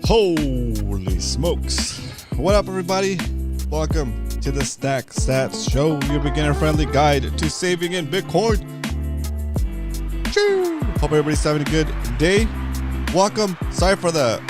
Holy smokes. What up, everybody? Welcome to the SATS Show, your beginner-friendly guide to saving in Bitcoin. Choo! Hope everybody's having a good day. Welcome. Sorry for the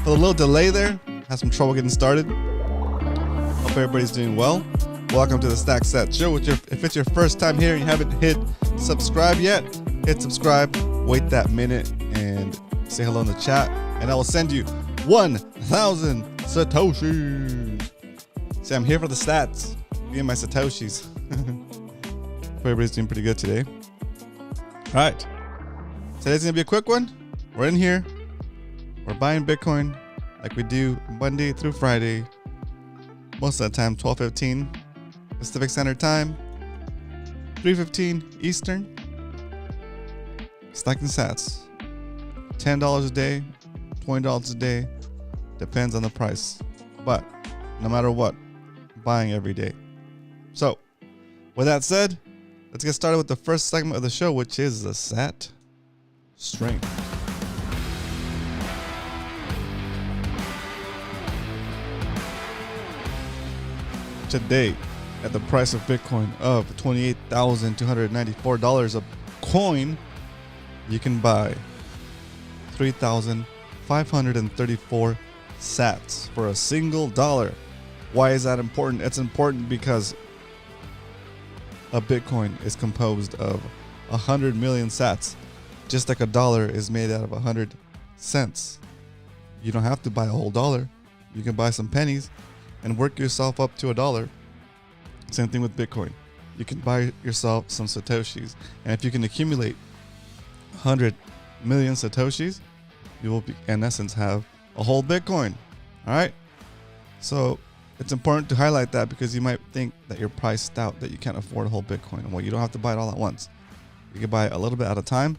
little delay there. Had some trouble getting started. Hope everybody's doing well. Welcome to the SATS Show. If it's your first time here and you haven't hit subscribe yet, hit subscribe, wait that minute, and say hello in the chat, and I will send you 1,000 Satoshis. See, I'm here for the stats. Me and my Satoshis. Hope everybody's doing pretty good today. All right. Today's going to be a quick one. We're in here. We're buying Bitcoin like we do Monday through Friday. Most of the time, 12:15 Pacific Standard Time, 3:15 Eastern. Stacking sats. $10 a day, $20 a day. Depends on the price. But no matter what, buying every day. So, with that said, let's get started with the first segment of the show, which is the SAT strength. Today, at the price of Bitcoin of $28,294 a coin, you can buy 3,534 sats for a single dollar. Why is that important? It's important because a Bitcoin is composed of 100 million sats, just like a dollar is made out of 100 cents. You don't have to buy a whole dollar. You can buy some pennies and work yourself up to a dollar. Same thing with Bitcoin. You can buy yourself some Satoshis. And if you can accumulate 100 million Satoshis, you will, in essence, have a whole Bitcoin. All right? So it's important to highlight that because you might think that you're priced out, that you can't afford a whole Bitcoin. Well, you don't have to buy it all at once. You can buy it a little bit at a time.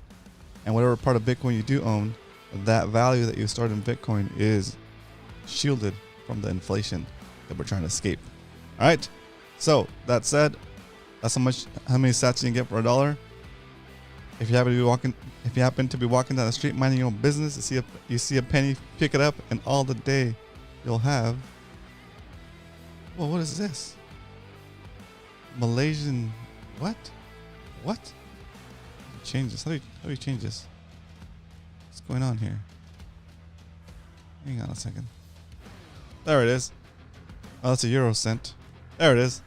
And whatever part of Bitcoin you do own, that value that you start in Bitcoin is shielded from the inflation that we're trying to escape. All right? So that said, that's how many sats you can get for a dollar. If you happen to be walking down the street minding your own business, you see a penny, pick it up, and all the day you'll have. Well, what is this? Malaysian what? What? Change this. How do you change this? What's going on here? Hang on a second. There it is. Oh, that's a euro cent. There it is.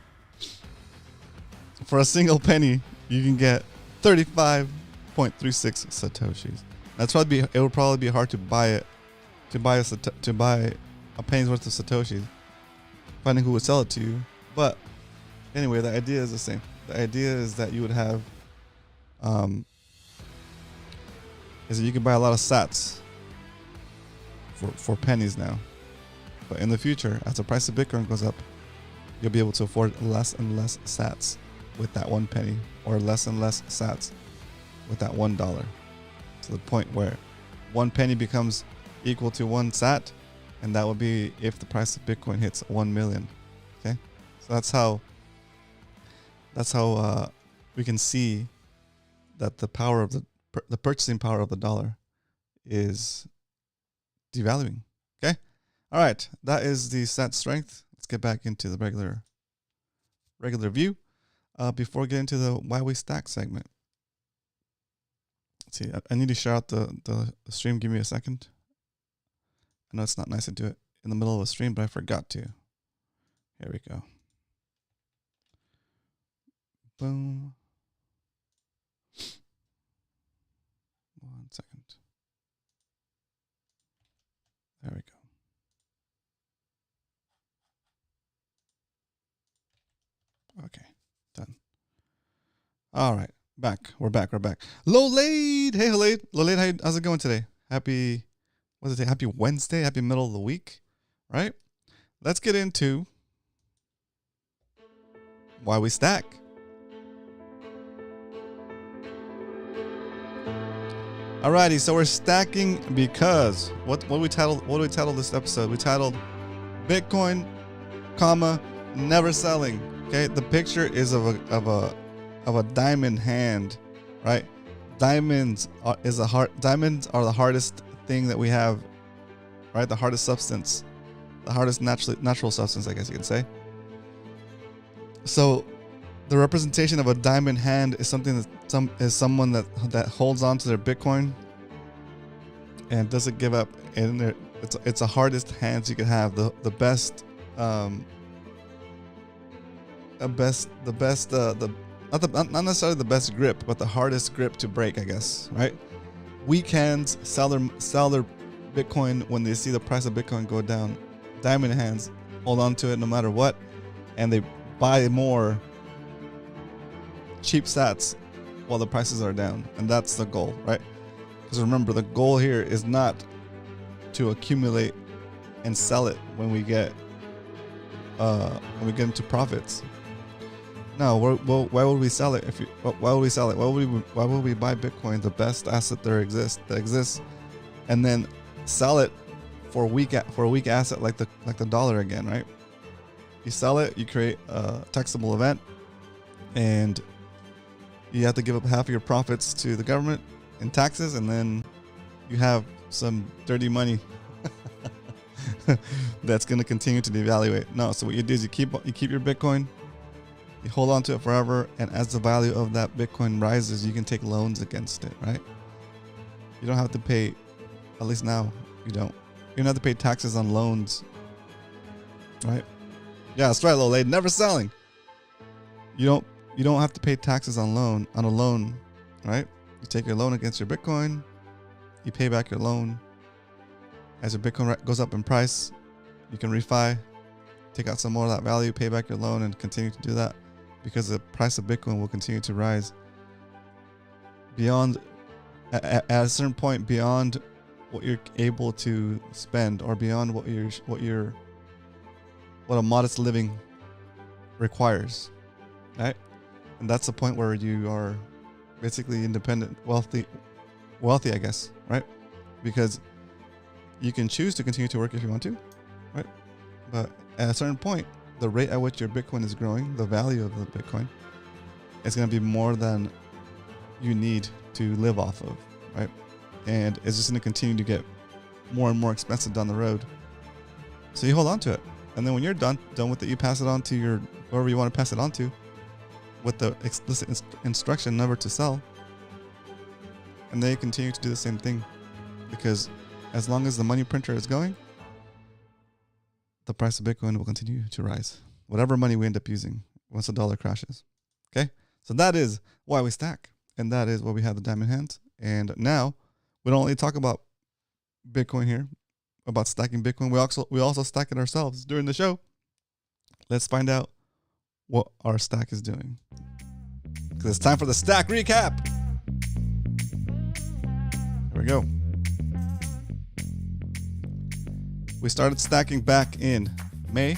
For a single penny, you can get 35.36 Satoshis. It would probably be hard to buy a penny's worth of Satoshis, finding who would sell it to you. But anyway, the idea is the same. The idea is that you would have, is that you can buy a lot of sats for pennies now. But in the future, as the price of Bitcoin goes up, you'll be able to afford less and less sats with that one penny, or less and less sats with that $1, to the point where one penny becomes equal to one sat, and that would be if the price of Bitcoin hits 1 million. Okay, so that's how we can see that the power of the purchasing power of the dollar is devaluing. Okay, all right, that is the SAT strength. Let's get back into the regular view. Before we get into the Why We Stack segment. Let's see, I need to share out the stream. Give me a second. I know it's not nice to do it in the middle of a stream, but I forgot to. Here we go. Boom. 1 second. There we go. Okay, done. All right, We're back. Lolade, hey Lolade, how's it going today? Happy Wednesday, happy middle of the week, right? Let's get into why we stack. Alrighty, so we're stacking because what do we title this episode? We titled Bitcoin, never selling. Okay, the picture is of a diamond hand, right? Diamonds are the hardest thing that we have right? The hardest substance, the hardest natural substance, I guess you could say. So the representation of a diamond hand is something that someone that holds on to their Bitcoin and doesn't give up. And it's the hardest hands you could have. The best, not necessarily the best grip, but the hardest grip to break, I guess, right? Weak hands sell their Bitcoin when they see the price of Bitcoin go down. Diamond hands hold on to it no matter what, and they buy more cheap sats while the prices are down, and that's the goal, right? Because remember, the goal here is not to accumulate and sell it when we get into profits. No, why would we sell it? Why would we sell it? Why would we buy Bitcoin, the best asset that exists, and then sell it for a weak asset like the dollar again, right? You sell it, you create a taxable event, and you have to give up half of your profits to the government in taxes, and then you have some dirty money that's going to continue to devaluate. No, so what you do is you keep your Bitcoin, you hold on to it forever, and as the value of that Bitcoin rises, you can take loans against it, right? You don't have to pay, at least now, you don't have to pay taxes on loans, right? Yeah, that's right, Lolade, never selling. You don't have to pay taxes on a loan, right? You take your loan against your Bitcoin, you pay back your loan. As your Bitcoin goes up in price, you can refi, take out some more of that value, pay back your loan, and continue to do that, because the price of Bitcoin will continue to rise beyond, at a certain point, beyond what you're able to spend, or beyond what a modest living requires, right? And that's the point where you are basically independent, wealthy, I guess, right? Because you can choose to continue to work if you want to, right? But at a certain point, the rate at which your Bitcoin is growing, the value of the Bitcoin, is going to be more than you need to live off of, right? And it's just going to continue to get more and more expensive down the road. So you hold on to it. And then when you're done with it, you pass it on to whoever you want to pass it on to, with the explicit instruction never to sell. And they continue to do the same thing, because as long as the money printer is going, the price of Bitcoin will continue to rise, whatever money we end up using once the dollar crashes. Okay, so that is why we stack, and that is why we have the diamond hands. And now we don't only talk about Bitcoin here, about stacking Bitcoin. We also stack it ourselves during the show. Let's find out what our stack is doing, because it's time for the stack recap. Here we go. We started stacking back in May,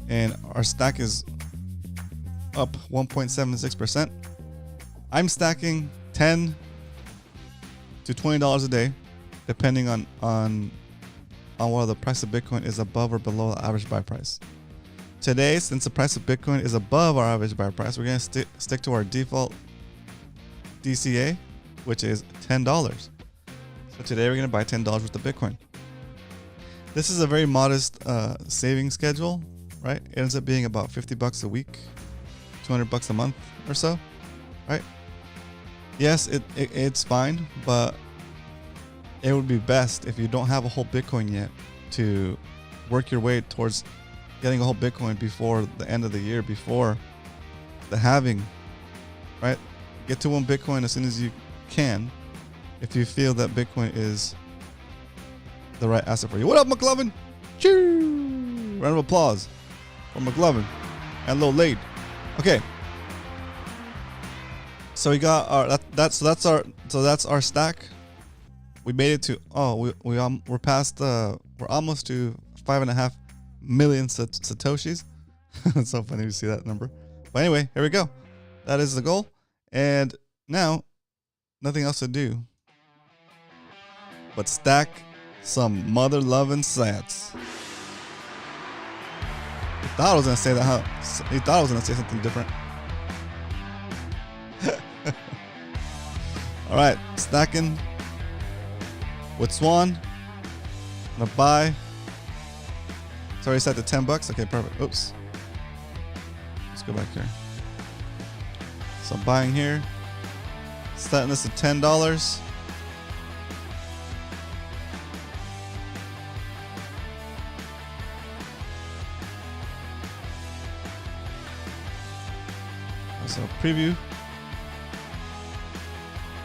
and our stack is up 1.76%. I'm stacking $10 to $20 a day, depending on whether the price of Bitcoin is above or below the average buy price. Today, since the price of Bitcoin is above our average buy price, we're going to stick to our default DCA, which is $10. So today we're going to buy $10 worth of Bitcoin. This is a very modest saving schedule, right? It ends up being about $50 a week, $200 a month or so, right? Yes, it's fine, but it would be best if you don't have a whole Bitcoin yet to work your way towards getting a whole Bitcoin before the end of the year, before the halving, right? Get to one Bitcoin as soon as you can if you feel that Bitcoin is the right asset for you. What up, McLovin? Choo! Round of applause for McLovin and Lil Lade. Okay. So we got our that's our stack. We made it to we're past we're almost to 5.5 million satoshis. It's so funny to see that number. But anyway, here we go. That is the goal. And now nothing else to do but stack some mother loving sats. He thought I was gonna say that, huh? He thought I was gonna say something different. All right, stacking with Swan. I'm gonna buy. It's already set to 10 bucks. Okay, perfect. Oops. Let's go back here. So I'm buying here. Setting this to $10. So preview.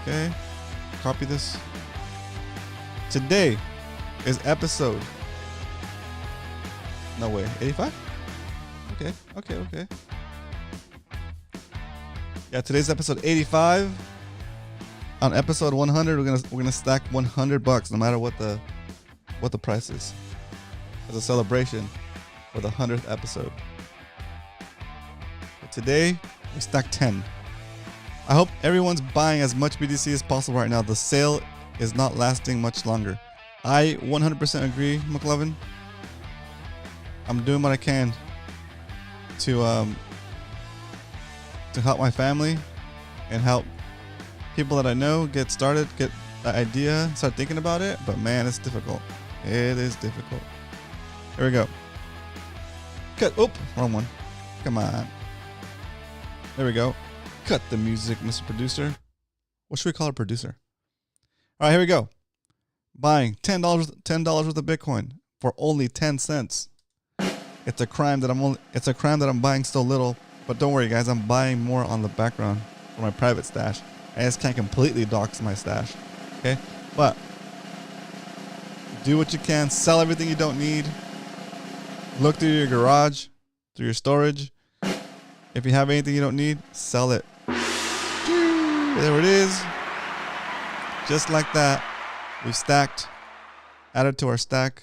Okay. Copy this. Today is episode. No way. 85? Okay. Yeah, today's episode 85. On episode 100, we're gonna stack $100 no matter what the price is, as a celebration for the 100th episode. But today we stacked 10. I hope everyone's buying as much BTC as possible right now. The sale is not lasting much longer. I 100% agree, McLovin. I'm doing what I can to help my family and help people that I know get started, get the idea, start thinking about it. But man, it's difficult. It is difficult. Here we go. Cut. Oop, wrong one. Come on. There we go. Cut the music, Mr. Producer. What should we call a producer? All right, here we go. Buying $10 worth of Bitcoin for only 10 cents. It's a crime that I'm buying so little, but don't worry guys, I'm buying more on the background for my private stash. I just can't completely dox my stash. Okay? But do what you can, sell everything you don't need. Look through your garage, through your storage. If you have anything you don't need, sell it. There it is. Just like that. We've stacked, added to our stack.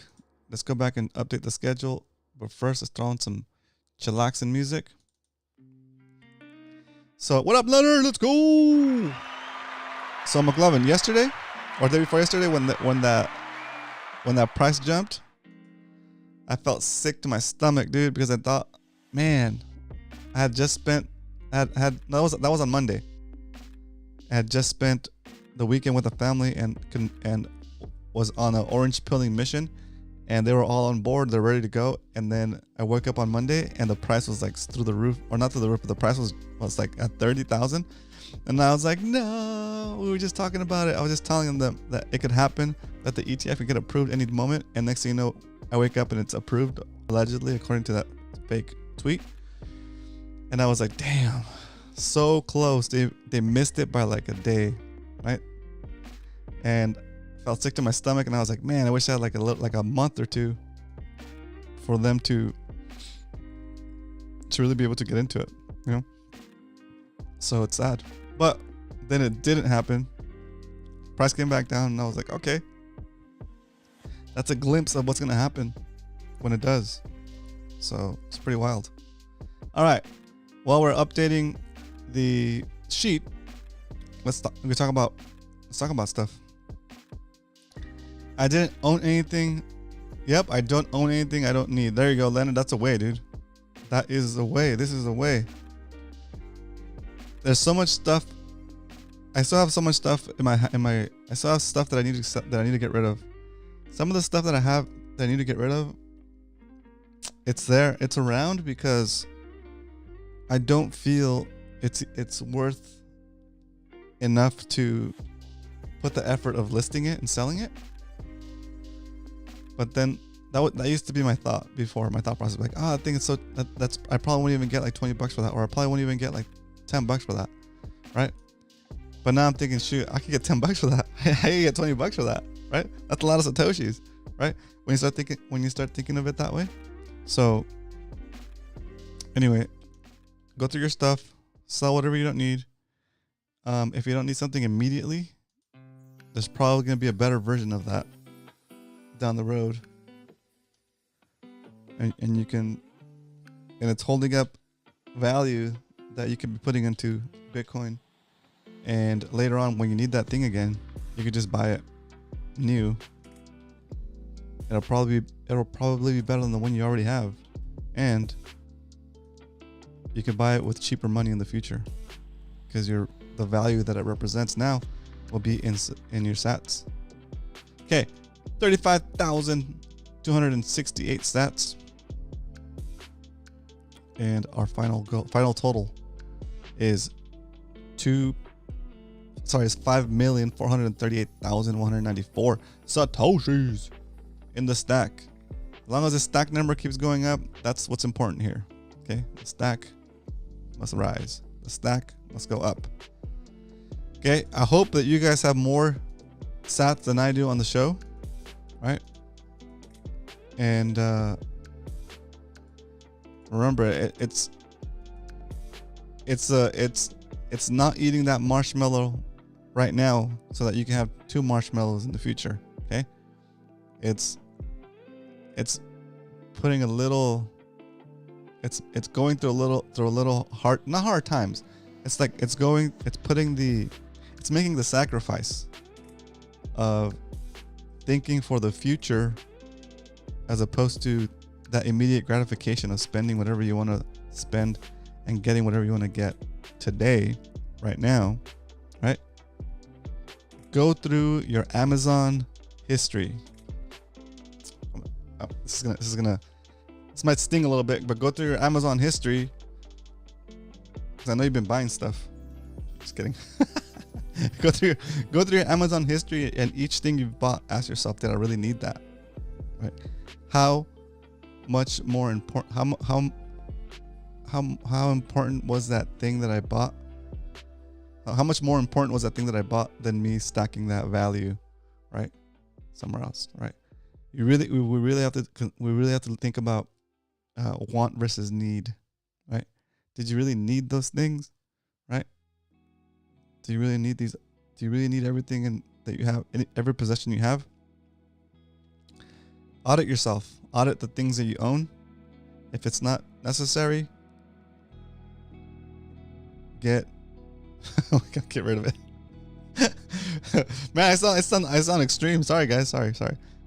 Let's go back and update the schedule. But first, let's throw on some Chillaxin music. So, what up, Leonard? Let's go. So, McLovin, yesterday, or the day before yesterday, when that price jumped, I felt sick to my stomach, dude, because I thought, man, I had just spent, that was on Monday. I had just spent the weekend with the family and was on an orange pilling mission, and they were all on board. They're ready to go. And then I woke up on Monday and the price was like through the roof, or not through the roof, but the price was like at 30,000. And I was like, no, we were just talking about it. I was just telling them that it could happen, that the ETF could get approved any moment. And next thing you know, I wake up and it's approved, allegedly, according to that fake tweet. And I was like, damn, so close. They missed it by like a day, right? And I felt sick to my stomach, and I was like, man, I wish I had like a month or two for them to really be able to get into it, you know? So it's sad. But then it didn't happen. Price came back down, and I was like, okay. That's a glimpse of what's going to happen when it does. So it's pretty wild. All right. While we're updating the sheet, let's talk about stuff. I didn't own anything. Yep, I don't own anything I don't need. There you go, Leonard. That's a way, dude. That is a way. This is a way. There's so much stuff. I still have so much stuff in my. I still have stuff that I need to get rid of. Some of the stuff that I have that I need to get rid of, it's there. It's around because I don't feel it's worth enough to put the effort of listing it and selling it. But then that used to be my thought before. My thought process was like, I think it's so that's I probably won't even get like $20 for that, or I probably won't even get like $10 for that, right? But now I'm thinking, shoot, I could get $10 for that. I could get $20 for that, right? That's a lot of satoshis, right? When you start thinking of it that way. So anyway, go through your stuff, sell whatever you don't need. If you don't need something immediately, there's probably going to be a better version of that down the road, and you can, and it's holding up value that you can be putting into Bitcoin, and later on when you need that thing again, you can just buy it new. It'll probably be better than the one you already have, and you can buy it with cheaper money in the future because the value that it represents now will be in your SATS. Okay. 35,268 sats. And our final total is 5,438,194 satoshis in the stack. As long as the stack number keeps going up, that's what's important here. Okay, the stack must rise. The stack must go up. Okay, I hope that you guys have more sats than I do on the show, right? And remember, it's not eating that marshmallow right now so that you can have 2 marshmallows in the future. Okay, it's putting a little. It's going through a little hard, not hard times. It's like it's making the sacrifice of thinking for the future as opposed to that immediate gratification of spending whatever you want to spend and getting whatever you want to get today, right now, right? Go through your Amazon history. Oh, this might sting a little bit, but go through your Amazon history, because I know you've been buying stuff. Just kidding. Go through your Amazon history, and each thing you've bought, ask yourself, did I really need that? Right? How much more important? How important was that thing that I bought? How much more important was that thing that I bought than me stacking that value, right, somewhere else, right? We really have to think about want versus need, right? Did you really need those things, right? Do you really need these? Do you really need everything that you have, every possession you have? Audit yourself. Audit the things that you own. If it's not necessary, get rid of it. Man, I sound extreme. Sorry, guys. Sorry.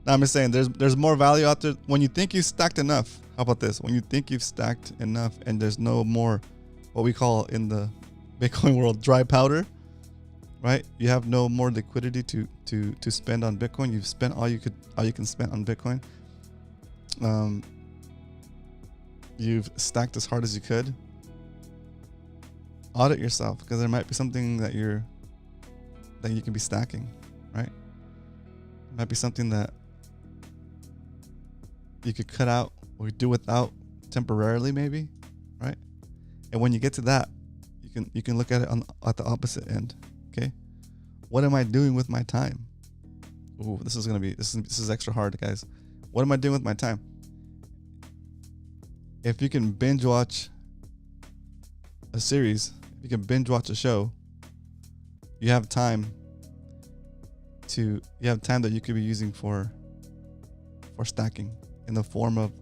No, I'm just saying there's more value out there. When you think you've stacked enough, how about this? When you think you've stacked enough and there's no more, what we call in the Bitcoin world, dry powder, right? You have no more liquidity to spend on Bitcoin. You've spent all you can spend on Bitcoin. You've stacked as hard as you could. Audit yourself, because there might be something that you can be stacking, right? It might be something that you could cut out or do without temporarily, maybe, right? And when you get to that, you can look at it at the opposite end. Okay, what am I doing with my time? Ooh, this is extra hard, guys. What am I doing with my time? If you can binge watch a series, if you can binge watch a show, you have time that you could be using for stacking, in the form of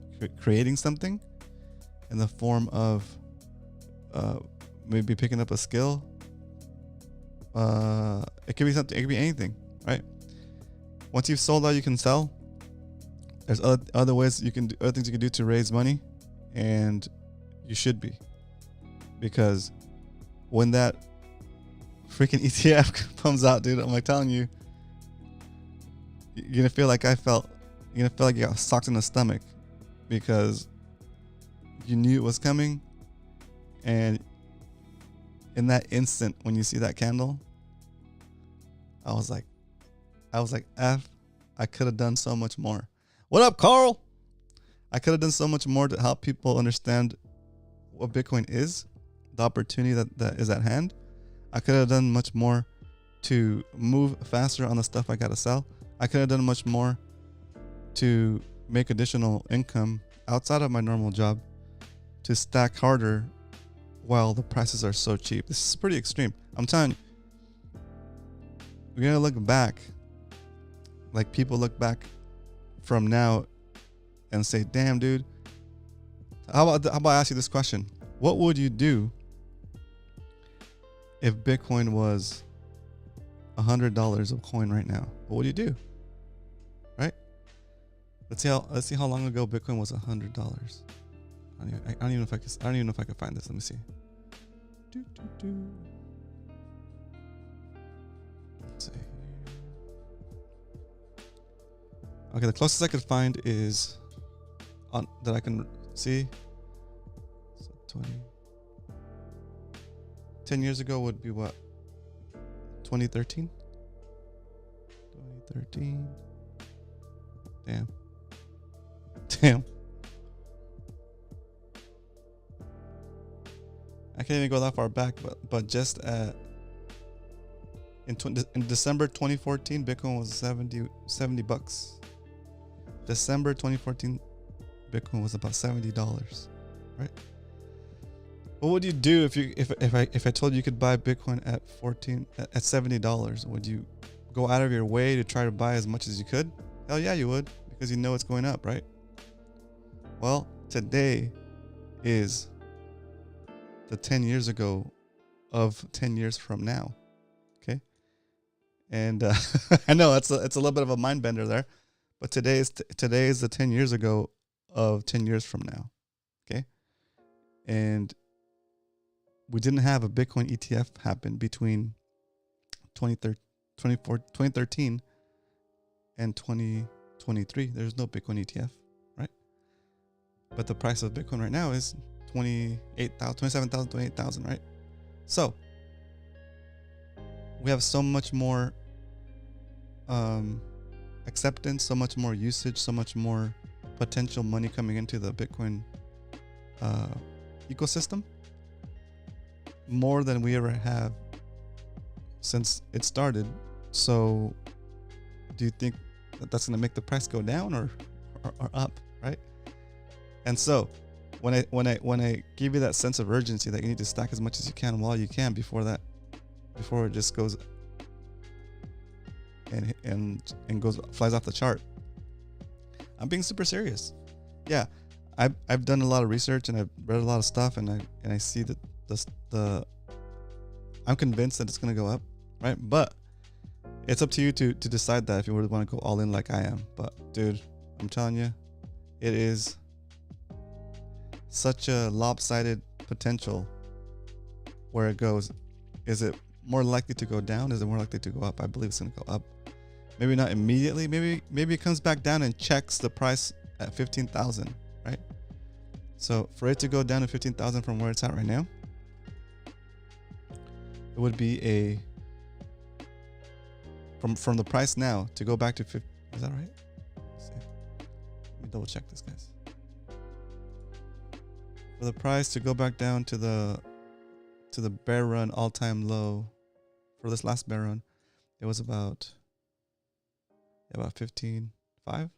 creating something, in the form of maybe picking up a skill. It could be something. It could be anything, right? Once you've sold all you can sell, there's other ways you can do, other things you can do to raise money, and you should be, because when that freaking ETF comes out, dude, I'm like telling you, you're gonna feel like I felt. You're gonna feel like you got socked in the stomach, because you knew it was coming, and in that instant when you see that candle, I was like, F, I could have done so much more. What up, Carl? I could have done so much more to help people understand what Bitcoin is, the opportunity that is at hand. I could have done much more to move faster on the stuff I gotta sell. I could have done much more to make additional income outside of my normal job, to stack harder while the prices are so cheap. This is pretty extreme. I'm telling you, we're gonna look back, like people look back from now and say, damn, dude, how about I ask you this question? What would you do if Bitcoin was $100 of coin right now? What would you do? Right? Let's see how long ago Bitcoin was $100. I don't even know if I can find this. Let me see. Let's see. Okay, the closest I could find is on that I can see. So 10 years ago would be what? 2013? 2013. Damn. Damn. I can't even go that far back, but just in December 2014, Bitcoin was 70 bucks. December 2014, Bitcoin was about $70, right? What would you do if I told you could buy Bitcoin at $70? Would you go out of your way to try to buy as much as you could? Hell yeah, you would, because you know it's going up, right? Well, today is the 10 years ago of 10 years from now. Okay. And I know it's a little bit of a mind bender there, but today is the 10 years ago of 10 years from now. Okay. And we didn't have a Bitcoin ETF happen between 2013 and 2023. There's no Bitcoin ETF, right? But the price of Bitcoin right now is 27,000, 28,000, right? So we have so much more acceptance, so much more usage, so much more potential money coming into the Bitcoin ecosystem, more than we ever have since it started. So do you think that that's going to make the price go down or up, right? And so when I give you that sense of urgency that you need to stack as much as you can while you can before it just goes and flies off the chart, I'm being super serious. Yeah, I've done a lot of research and I've read a lot of stuff, and I see that I'm convinced that it's going to go up, right? But it's up to you to decide that if you really want to go all in like I am. But dude, I'm telling you, it is such a lopsided potential where it goes. Is it more likely to go down? Is it more likely to go up? I believe it's going to go up. Maybe not immediately. Maybe it comes back down and checks the price at 15,000, right? So for it to go down to 15,000 from where it's at right now, it would be from the price now to go back to 50. Is that right? Let's see. Let me double check this, guys. For the price to go back down to the bear run all-time low, for this last bear run, it was about 15.5. For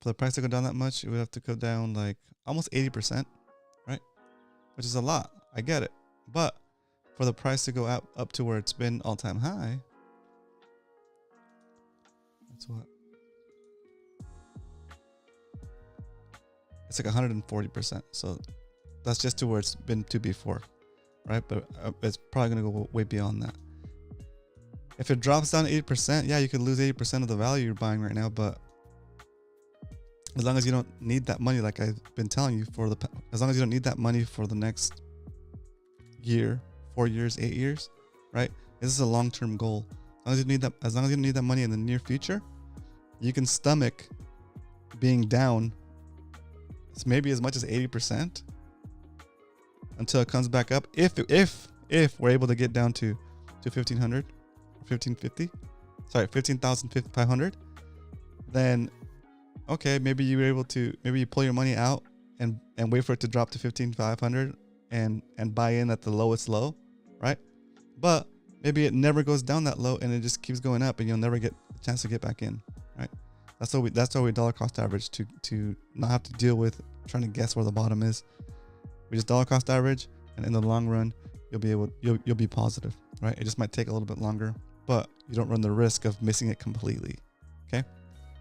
the price to go down that much, it would have to go down like almost 80%, right? Which is a lot. I get it. But for the price to go up to where it's been all-time high, that's what? It's like 140%. So that's just to where it's been to before, right? But it's probably going to go way beyond that. If it drops down 80%, yeah, you could lose 80% of the value you're buying right now. But as long as you don't need that money, like I've been telling you, as long as you don't need that money for the next year, 4 years, 8 years, right? This is a long-term goal. As long as you don't need that money in the near future, you can stomach being down maybe as much as 80% until it comes back up. If we're able to get down to 1,500 or 15,500, then okay, maybe you pull your money out and wait for it to drop to 15,500 and buy in at the lowest low, right? But maybe it never goes down that low and it just keeps going up and you'll never get a chance to get back in, right? That's why we dollar cost average to not have to deal with trying to guess where the bottom is. We just dollar cost average, and in the long run, you'll be positive, right? It just might take a little bit longer, but you don't run the risk of missing it completely. Okay.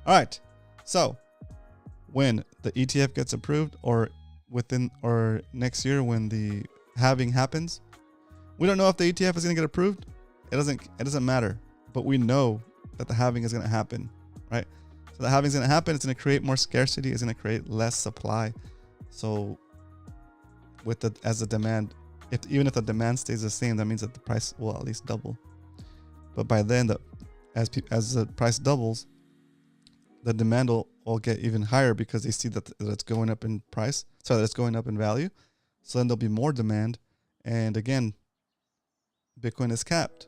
All right. So when the ETF gets approved, or next year when the halving happens, we don't know if the ETF is going to get approved. It doesn't matter, but we know that the halving is going to happen, right? So the halving is going to happen. It's going to create more scarcity. It's going to create less supply. So even if the demand stays the same, that means that the price will at least double. But by then, as the price doubles, the demand will get even higher because they see that it's going up in price. So that it's going up in value. So then there'll be more demand. And again, Bitcoin is capped.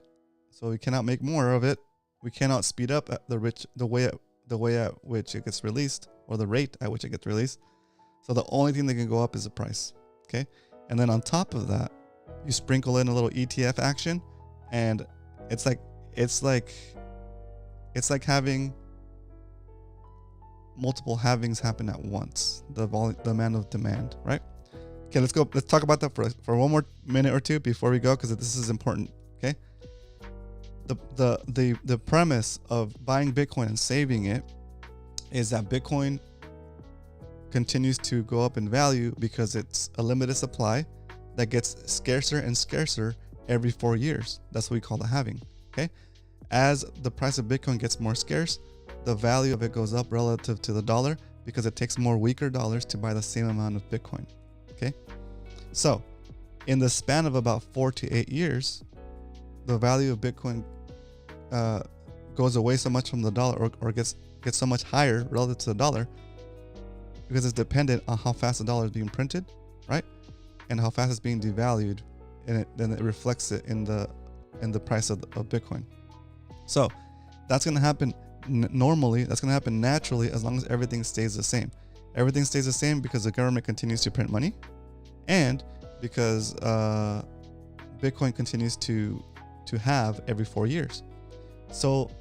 So we cannot make more of it. We cannot speed up at the way at which it gets released, or the rate at which it gets released. So the only thing that can go up is the price. Okay. And then on top of that, you sprinkle in a little ETF action, and it's like having multiple halvings happen at once. The amount of demand, right? Okay, let's go. Let's talk about that for one more minute or two before we go, because this is important. Okay. The premise of buying Bitcoin and saving it is that Bitcoin continues to go up in value because it's a limited supply that gets scarcer and scarcer every 4 years. That's what we call the halving. Okay. As the price of Bitcoin gets more scarce, the value of it goes up relative to the dollar because it takes more weaker dollars to buy the same amount of Bitcoin. Okay. So in the span of about 4 to 8 years, the value of Bitcoin goes away so much from the dollar, or gets so much higher relative to the dollar, because it's dependent on how fast the dollar is being printed, right? And how fast it's being devalued, and then it reflects it in the price of Bitcoin. So that's going to happen normally. That's going to happen naturally as long as everything stays the same. Everything stays the same because the government continues to print money, and because Bitcoin continues to have every 4 years. So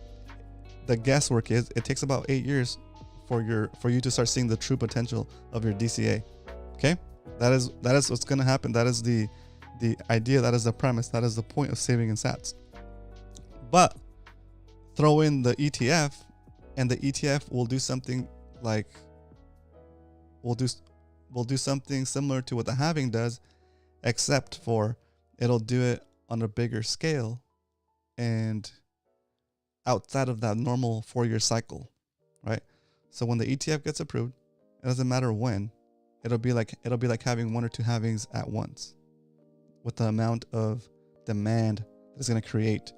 the guesswork is it takes about 8 years for you to start seeing the true potential of your DCA. Okay, that is what's going to happen. That is the idea. That is the premise. That is the point of saving in SATS. But throw in the ETF, and the ETF will do something like will do something similar to what the halving does, except for it'll do it on a bigger scale and outside of that normal 4-year cycle, right? So when the ETF gets approved, it doesn't matter when, it'll be like having 1 or 2 halvings at once, with the amount of demand that it's going to create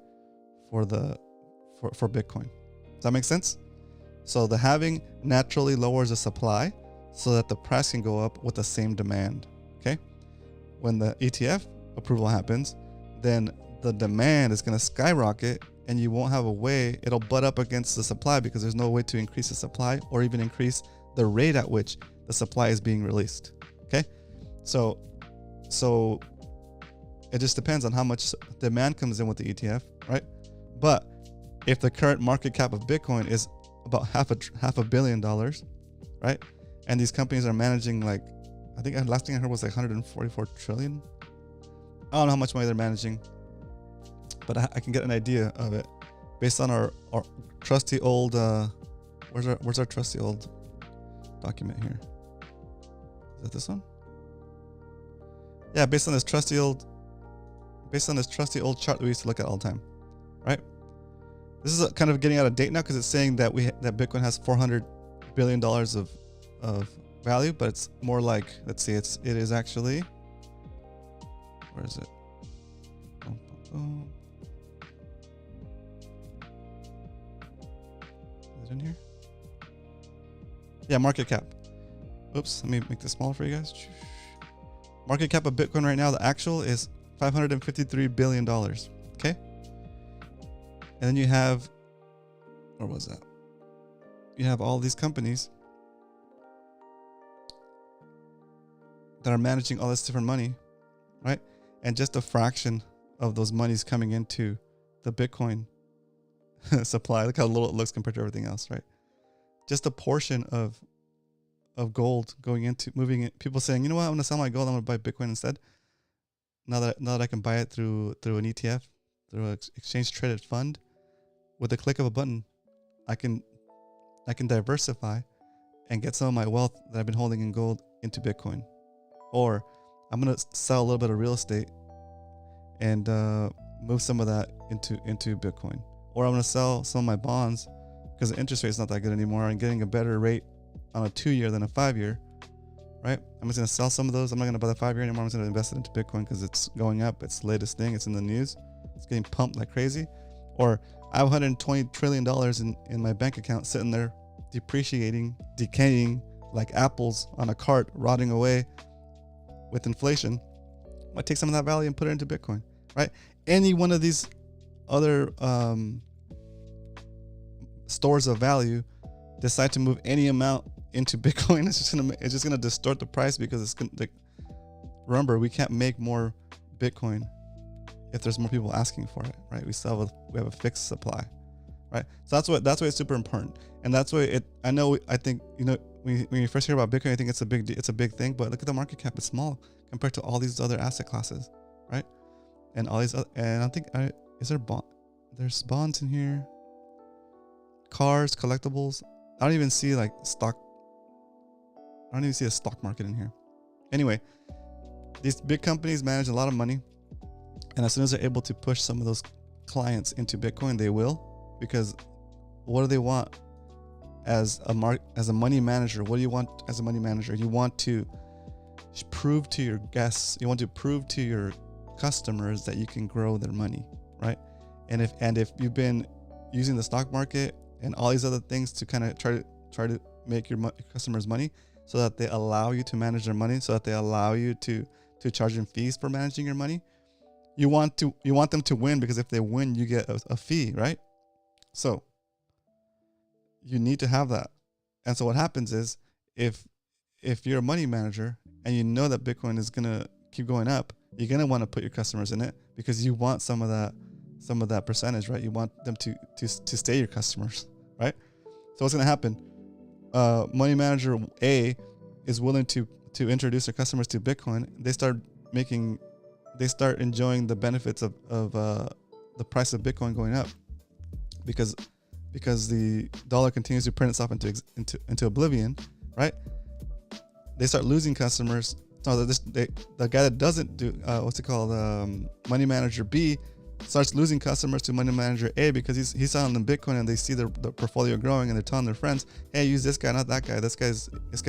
for Bitcoin. Does that make sense? So the halving naturally lowers the supply so that the price can go up with the same demand. Okay. When the ETF approval happens, then the demand is going to skyrocket, and you won't have a way. It'll butt up against the supply because there's no way to increase the supply or even increase the rate at which the supply is being released. Okay. So it just depends on how much demand comes in with the ETF, right? But if the current market cap of Bitcoin is about half a billion dollars, right? And these companies are managing, like, I think last thing I heard was like 144 trillion. I don't know how much money they're managing, but I can get an idea of it based on our trusty old, where's our trusty old document here? Is that this one? Yeah, based on this trusty old chart that we used to look at all the time, right? This is kind of getting out of date now because it's saying that that Bitcoin has $400 billion of value, but it's more like, let's see, it is actually, where is it? Is it in here? Yeah, market cap. Oops, let me make this smaller for you guys. Market cap of Bitcoin right now, the actual is $553 billion. Okay. And then you have, where was that? You have all these companies that are managing all this different money, right? And just a fraction of those monies coming into the Bitcoin supply. Look how little it looks compared to everything else, right? Just a portion of gold going into moving it. People saying, you know what, I'm gonna sell my gold. I'm gonna buy Bitcoin instead. Now that I can buy it through an ETF, through an exchange traded fund, with a click of a button, I can diversify and get some of my wealth that I've been holding in gold into Bitcoin. Or I'm gonna sell a little bit of real estate and move some of that into Bitcoin. Or I'm gonna sell some of my bonds because the interest rate is not that good anymore. I'm getting a better rate on a 2-year than a 5-year, right? I'm just gonna sell some of those. I'm not gonna buy the 5-year anymore. I'm just gonna invest it into Bitcoin because it's going up. It's the latest thing. It's in the news. It's getting pumped like crazy. Or I have $120 trillion in my bank account sitting there depreciating, decaying like apples on a cart, rotting away with inflation, might take some of that value and put it into Bitcoin, right? Any one of these other stores of value decide to move any amount into Bitcoin, it's just gonna distort the price, because it's gonna, like, remember, we can't make more Bitcoin if there's more people asking for it, right? We have a fixed supply, right? So that's why it's super important, and that's why I think when you first hear about Bitcoin, I think it's a big thing, but look at the market cap; it's small compared to all these other asset classes, right? And all these and I think there's bonds in here, cars, collectibles. I don't even see like stock. I don't even see a stock market in here. Anyway, these big companies manage a lot of money, and as soon as they're able to push some of those clients into Bitcoin, they will, because what do they want as a money manager? What do you want as a money manager? You want to prove to your guests, you want to prove to your customers that you can grow their money, right? And if you've been using the stock market and all these other things to kind of try to make your customers money, so that they allow you to manage their money, so that they allow you to charge them fees for managing your money, you want them to win, because if they win, you get a fee, right? So you need to have that. And so what happens is, if you're a money manager and you know that Bitcoin is gonna keep going up, you're gonna want to put your customers in it, because you want some of that percentage, right? You want them to stay your customers, right? So what's gonna happen? Money manager A is willing to introduce their customers to Bitcoin. They start enjoying the benefits of the price of Bitcoin going up, because the dollar continues to print itself into oblivion, right? They start losing customers. So the guy that doesn't do money manager B starts losing customers to money manager A, because he's selling them Bitcoin, and they see the portfolio growing, and they're telling their friends, hey, use this guy, not that guy. This guy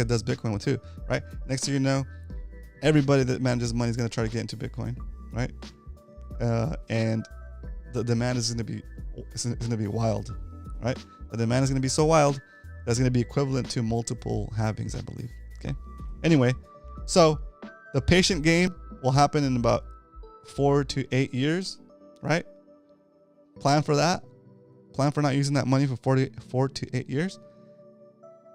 does Bitcoin with too, right? Next thing you know, everybody that manages money is going to try to get into Bitcoin, right? And the demand is going to be wild, right? The demand is going to be so wild that's going to be equivalent to multiple halvings, I believe. Okay. Anyway, so the patient game will happen in about 4 to 8 years. Right? Plan for that. Plan for not using that money for 4 to 8 years.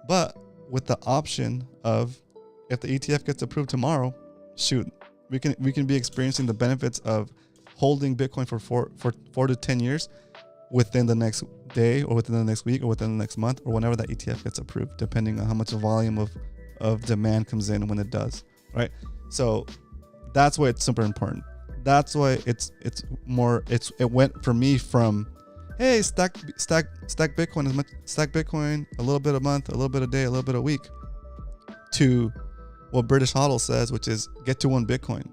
But with the option of, if the ETF gets approved tomorrow, shoot, we can be experiencing the benefits of holding Bitcoin for 4 to 10 years within the next day, or within the next week, or within the next month, or whenever that ETF gets approved, depending on how much volume of demand comes in when it does. Right? So that's why it's super important. That's why it went for me from, hey, stack Bitcoin a little bit a month, a little bit a day, a little bit a week, to what British HODL says, which is get to 1 Bitcoin,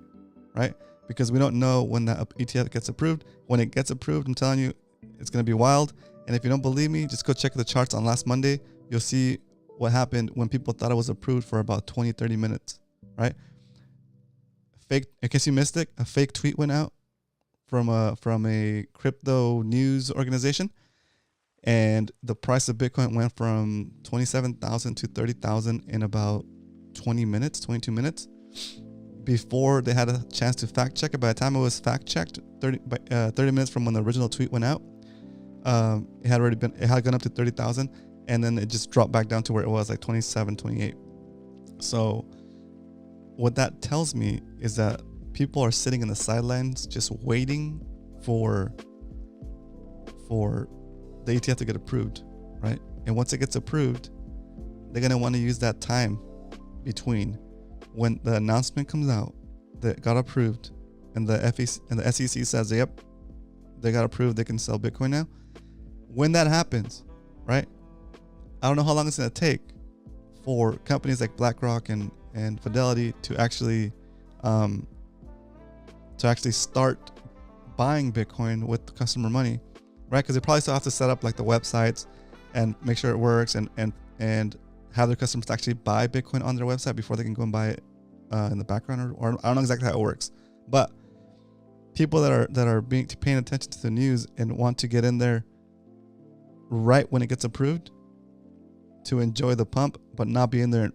right? Because we don't know when that ETF gets approved. When it gets approved, I'm telling you, it's going to be wild. And if you don't believe me, just go check the charts on last Monday. You'll see what happened when people thought it was approved for about 20, 30 minutes, right? In case you missed it, a fake tweet went out from a crypto news organization, and the price of Bitcoin went from 27,000 to 30,000 in about 22 minutes, before they had a chance to fact check it. By the time it was fact checked, 30 minutes from when the original tweet went out, it had gone up to 30,000, and then it just dropped back down to where it was, like 27, 28. So what that tells me is that people are sitting in the sidelines just waiting for the ETF to get approved, right? And once it gets approved, they're going to want to use that time between when the announcement comes out that got approved, and the SEC says, yep, they got approved, they can sell Bitcoin now. When that happens, right? I don't know how long it's going to take for companies like BlackRock and Fidelity to actually start buying Bitcoin with customer money, right? Because they probably still have to set up like the websites and make sure it works, and have their customers actually buy Bitcoin on their website before they can go and buy it in the background, or I don't know exactly how it works. But people that are paying attention to the news and want to get in there right when it gets approved to enjoy the pump, but not be in there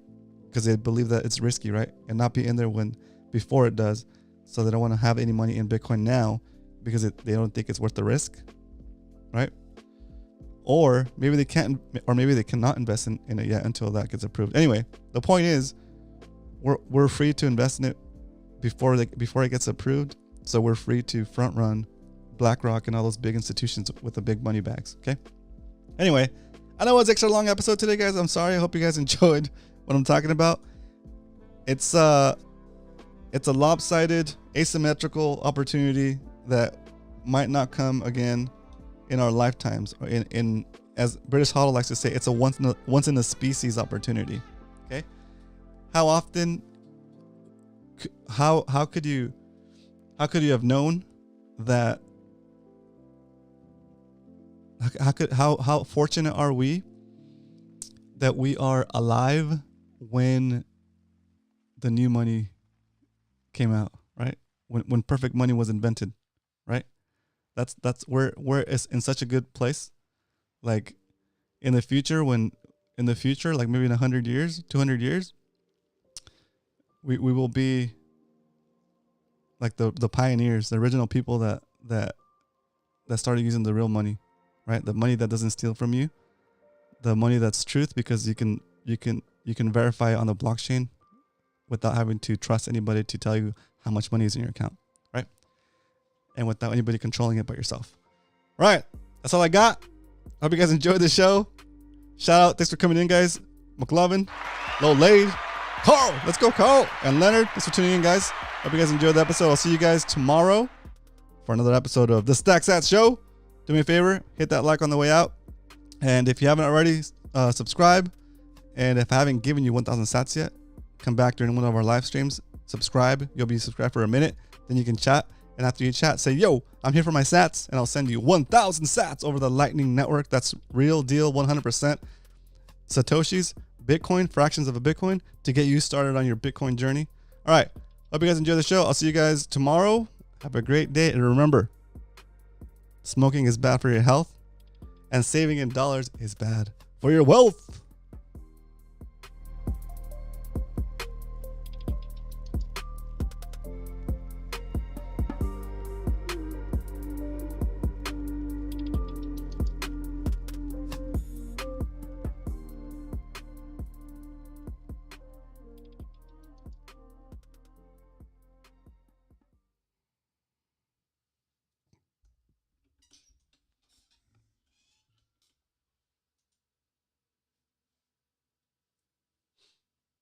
because they believe that it's risky, right? And not be in there before it does. So they don't want to have any money in Bitcoin now because they don't think it's worth the risk, right? Or maybe they can't, or maybe they cannot invest in it yet until that gets approved. Anyway, the point is, we're free to invest in it before it gets approved. So we're free to front run BlackRock and all those big institutions with the big money bags. Okay. Anyway, I know it's an extra long episode today, guys. I'm sorry. I hope you guys enjoyed what I'm talking about. It's a lopsided, asymmetrical opportunity that might not come again in our lifetimes. Or in as British Hodl likes to say, it's a once in a species opportunity. Okay. How often? How could you have known that? How fortunate are we that we are alive when the new money came out, right? When perfect money was invented, right? That's we're in such a good place. Like in the future, like maybe in 100 years, 200 years, we will be like the pioneers, the original people that started using the real money, right? The money that doesn't steal from you, the money that's truth, because you can verify it on the blockchain without having to trust anybody to tell you how much money is in your account, right? And without anybody controlling it but yourself. Right. That's all I got. I hope you guys enjoyed the show. Shout out. Thanks for coming in, guys. McLovin, Low Lade, Carl. Let's go, Carl. And Leonard. Thanks for tuning in, guys. Hope you guys enjoyed the episode. I'll see you guys tomorrow for another episode of the SATS Show. Do me a favor. Hit that like on the way out. And if you haven't already, subscribe. And if I haven't given you 1,000 sats yet, come back during one of our live streams. Subscribe. You'll be subscribed for a minute. Then you can chat. And after you chat, say, yo, I'm here for my sats. And I'll send you 1,000 sats over the Lightning Network. That's real deal, 100%. Satoshis, Bitcoin, fractions of a Bitcoin to get you started on your Bitcoin journey. All right. Hope you guys enjoy the show. I'll see you guys tomorrow. Have a great day. And remember, smoking is bad for your health. And saving in dollars is bad for your wealth.